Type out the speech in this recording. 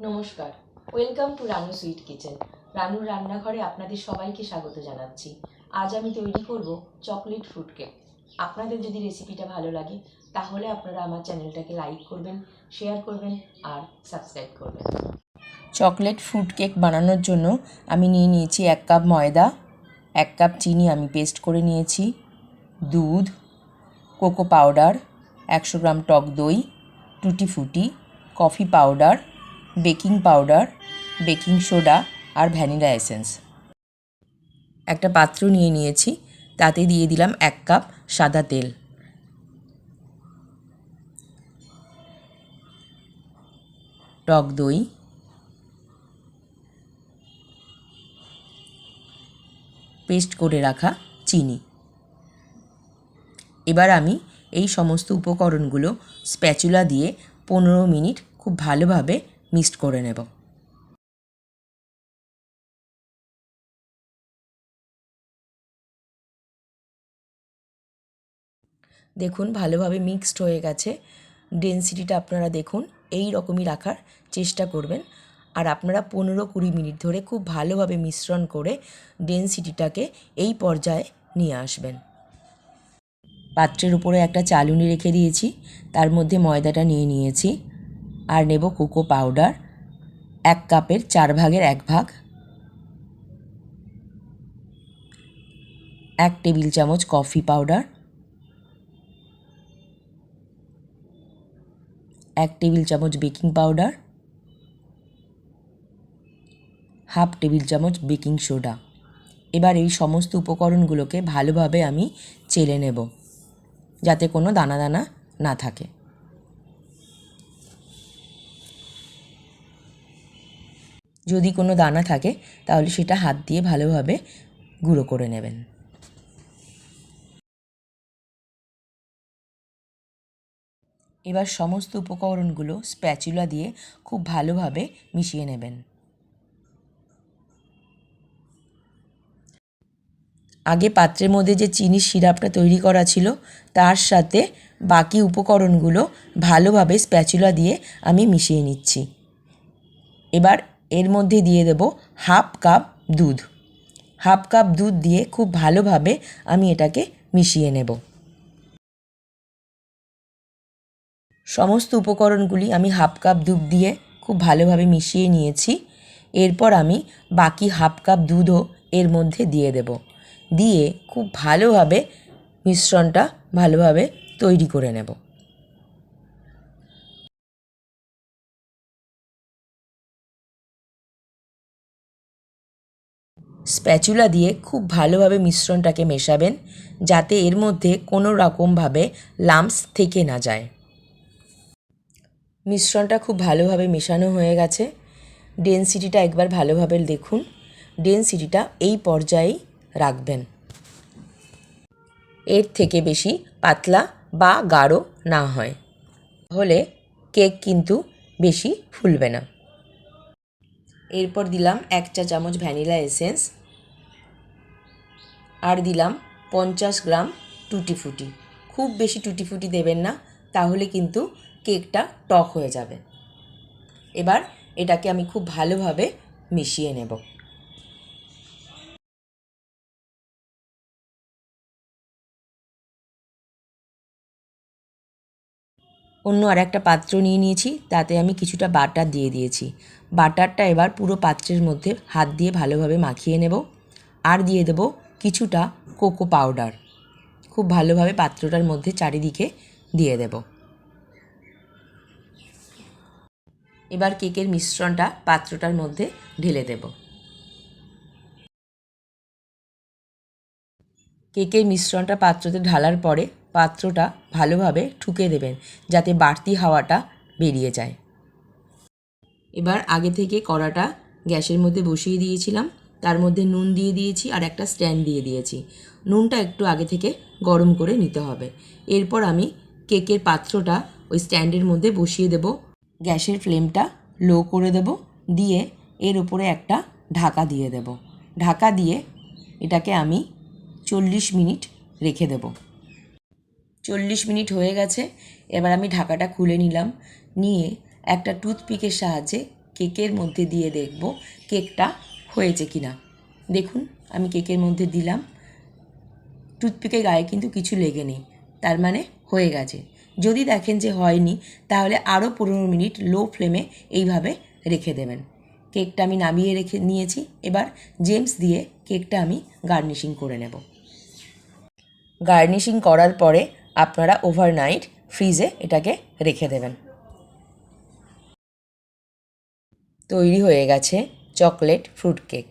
নমস্কার, welcome to Ranu sweet kitchen. রানুর রান্নাঘরে আপনাদের সবাইকে স্বাগত জানাচ্ছি। আজ আমি তৈরি করব চকলেট ফ্রুট কেক। আপনাদের যদি রেসিপিটা ভালো লাগে তাহলে আপনারা আমার চ্যানেলটাকে লাইক করবেন, শেয়ার করবেন আর সাবস্ক্রাইব করবেন। চকলেট ফ্রুট কেক বানানোর জন্য আমি নিয়ে নিয়েছি 1 কাপ ময়দা, 1 কাপ চিনি আমি পেস্ট করে নিয়েছি, দুধ, কোকো পাউডার, 100 গ্রাম টক দই, tutti frutti, coffee powder, baking powder, baking soda আর ভ্যানিলা এসেন্স। একটা পাত্র নিয়ে নিয়েছি, তাতে দিয়ে দিলাম 1 কাপ সাদা তেল। টক দই, পেস্ট করে রাখা চিনি। এবার আমি এই সমস্ত উপকরণগুলো স্প্যাচুলা দিয়ে 15 মিনিট খুব ভালোভাবে মিক্সড করে নেব। দেখুন ভালোভাবে মিক্সড হয়ে গেছে। ডেনসিটিটা আপনারা দেখুন এই রকমই রাখার চেষ্টা করবেন। আর আপনারা 15-20 মিনিট ধরে খুব ভালোভাবে মিশ্রণ করে ডেনসিটিটাকে এই পর্যায়ে নিয়ে আসবেন। পাত্রের উপরে একটা চালুনি রেখে দিয়েছি, তার মধ্যে ময়দাটা নিয়ে নিয়েছি আর নেব কোকো পাউডার 1 কাপের 4 ভাগের 1 ভাগ, 1 টেবিল চামচ কফি পাউডার, 1 টেবিল চামচ বেকিং পাউডার, 1/2 টেবিল চামচ বেকিং সোডা। এবার এই সমস্ত উপকরণগুলোকে ভালোভাবে আমি চেলে নেব যাতে কোনো দানা দানা না থাকে। যদি কোনো দানা থাকে তাহলে সেটা হাত দিয়ে ভালোভাবে গুঁড়ো করে নেবেন। এবার সমস্ত উপকরণগুলো স্প্যাচুলা দিয়ে খুব ভালোভাবে মিশিয়ে নেবেন। আগে পাত্রের মধ্যে যে চিনির সিরাপটা তৈরি করা ছিল তার সাথে বাকি উপকরণগুলো ভালোভাবে স্প্যাচুলা দিয়ে আমি মিশিয়ে নিচ্ছি। এবার এর মধ্যে দিয়ে দেব 1/2 কাপ দুধ। 1/2 কাপ দুধ দিয়ে খুব ভালোভাবে আমি এটাকে মিশিয়ে নেব। সমস্ত উপকরণগুলি আমি 1/2 কাপ দুধ দিয়ে খুব ভালোভাবে মিশিয়ে নিয়েছি। এরপর আমি বাকি 1/2 কাপ দুধও এর মধ্যে দিয়ে দেব। দিয়ে খুব ভালোভাবে মিশ্রণটা ভালোভাবে তৈরি করে নেব। স্প্যাচুলা দিয়ে খুব ভালোভাবে মিশ্রণটাকে মেশাবেন যাতে এর মধ্যে কোনো রকমভাবে লাম্পস থেকে না যায়। মিশ্রণটা খুব ভালোভাবে মেশানো হয়ে গেছে। ডেনসিটিটা একবার ভালোভাবে দেখুন। ডেনসিটিটা এই পর্যায়েই রাখবেন। এর থেকে বেশি পাতলা বা গাঢ় না হয়, তাহলে কেক কিন্তু বেশি ফুলবে না। এরপর দিলাম 1 চা চামচ ভ্যানিলা এসেন্স আর দিলাম 50 গ্রাম টুটি ফুটি। খুব বেশি টুটি ফুটি দেবেন না, তাহলে কিন্তু কেকটা টক হয়ে যাবে। এবার এটাকে আমি খুব ভালোভাবে মিশিয়ে নেব। অন্য আরেকটা পাত্র নিয়ে নিয়েছি, তাতে আমি কিছুটা বাটার দিয়ে দিয়েছি। বাটারটা এবার পুরো পাত্রের মধ্যে হাত দিয়ে ভালোভাবে মাখিয়ে নেব। আর দিয়ে দেব কিছুটা কোকো পাউডার। খুব ভালোভাবে পাত্রটার মধ্যে চারিদিকে দিয়ে দেব। এবার কেকের মিশ্রণটা পাত্রটার মধ্যে ঢেলে দেব। কেকের মিশ্রণটা পাত্রতে ঢালার পরে পাত্রটা ভালোভাবে ঠুকে দেবেন যাতে বাড়তি হাওয়াটা বেরিয়ে যায়। এবার আগে থেকে কড়াটা গ্যাসের মধ্যে বসিয়ে দিয়েছিলাম, তার মধ্যে নুন দিয়ে দিয়েছি আর একটা স্ট্যান্ড দিয়ে দিয়েছি। নুনটা একটু আগে থেকে গরম করে নিতে হবে। এরপর আমি কেকের পাত্রটা ওই স্ট্যান্ডের মধ্যে বসিয়ে দেব। গ্যাসের ফ্লেমটা লো করে দেব, দিয়ে এর উপরে একটা ঢাকা দিয়ে দেব। ঢাকা দিয়ে এটাকে আমি 40 মিনিট রেখে দেব। 40 মিনিট হয়ে গেছে। এবার আমি ঢাকাটা খুলে নিলাম, নিয়ে একটা টুথপিকের সাহায্যে কেকের মধ্যে দিয়ে দেখব কেকটা হয়েছে কি না। দেখুন আমি কেকের মধ্যে দিলাম, টুথপিকের গায়ে কিন্তু কিছু লেগে নেই, তার মানে হয়ে গেছে। যদি দেখেন যে হয়নি তাহলে আরও 15 মিনিট লো ফ্লেমে এইভাবে রেখে দেবেন। কেকটা আমি নামিয়ে রেখে নিয়েছি। এবার জেমস দিয়ে কেকটা আমি গার্নিশিং করে নেব। গার্নিশিং করার পরে আপনারা ওভারনাইট ফ্রিজে এটাকে রেখে দেবেন। তৈরি হয়ে গেছে চকলেট ফ্রুট কেক।